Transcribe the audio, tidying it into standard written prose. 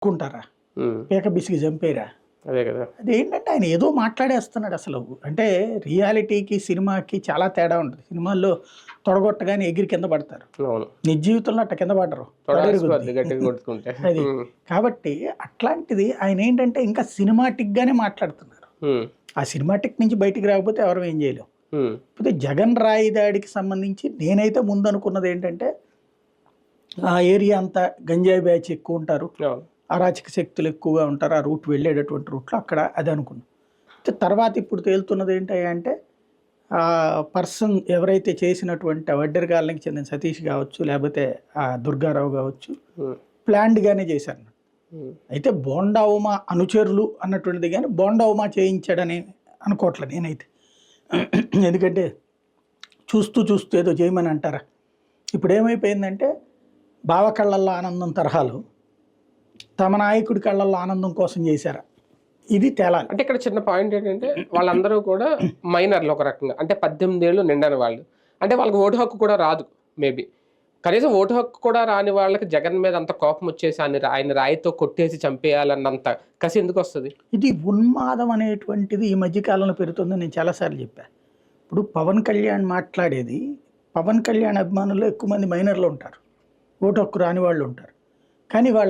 కుంటారా, ఉమ్, పీక బిసికి చంపేరా? అదే కదా. అదేంటంటే ఆయన ఏదో మాట్లాడేస్తున్నాడు అసలు. అంటే రియాలిటీకి సినిమాకి చాలా తేడా ఉంటుంది. సినిమాల్లో తొడగొట్టగానే ఎగిరి కింద పడతారు, అవును, నిజ జీవితంలో అట్ట కింద పడరు, తొడాల్సిపోద్ది గట్టిగా కొట్టుకుంటే. అది. ఉమ్, కాబట్టి అట్లాంటిది ఆయన ఏంటంటే ఇంకా సినిమాటిక్ గానే మాట్లాడుతున్నారు. ఉమ్, ఆ సినిమాటిక్ నుంచి బయటికి రాకపోతే ఎవరు ఏం చేయలేం. ఉమ్, అయితే జగన్ రాయి దాడికి సంబంధించి నేనైతే ముందు అనుకున్నది ఏంటంటే ఆ ఏరియా అంతా గంజాయి బ్యాచ్ ఎక్కువ ఉంటారు, అవును, అరాచక శక్తులు ఎక్కువగా ఉంటారు ఆ రూట్ వెళ్ళేటటువంటి రూట్లో, అక్కడ అది అనుకున్నాం. అయితే తర్వాత ఇప్పుడు తేలుతున్నది ఏంటంటే ఆ పర్సన్ ఎవరైతే చేసినటువంటి వడ్డెరగాళ్ళకి చెందిన సతీష్ కావచ్చు, లేకపోతే ఆ దుర్గారావు కావచ్చు, ఉమ్, ప్లాన్డ్గానే చేశారు. ఉమ్, అయితే బోండా ఉమా అనుచరులు అన్నటువంటిది కానీ బోండా ఉమా చేయించాడని అనుకోవట్లేదు నేనైతే. ఎందుకంటే చూస్తూ చూస్తూ ఏదో చేయమని అంటారా? ఇప్పుడు ఏమైపోయిందంటే బావ కళ్ళల్లో ఆనందం తరహాలు తమ నాయకుడి కళ్ళల్లో ఆనందం కోసం చేశారా, ఇది తేలాలి. అంటే ఇక్కడ చిన్న పాయింట్ ఏంటంటే వాళ్ళందరూ కూడా మైనర్లు ఒక రకంగా, అంటే 18 ఏళ్ళు నిండని వాళ్ళు, అంటే వాళ్ళకి ఓటు హక్కు కూడా రాదు మేబీ. కనీసం ఓటు హక్కు కూడా రాని వాళ్ళకి జగన్ మీద అంత కోపం వచ్చేసి ఆయన రాయితో కొట్టేసి చంపేయాలన్నంత కసి ఎందుకు వస్తుంది? ఇది ఉన్మాదం అనేటువంటిది ఈ మధ్యకాలంలో పెరుగుతుందని నేను చాలాసార్లు చెప్పాను. ఇప్పుడు పవన్ కళ్యాణ్ మాట్లాడేది, పవన్ కళ్యాణ్ అభిమానుల్లో ఎక్కువ మంది మైనర్లు ఉంటారు, ఓటు హక్కు రాని వాళ్ళు ఉంటారు. కానీ వాళ్ళ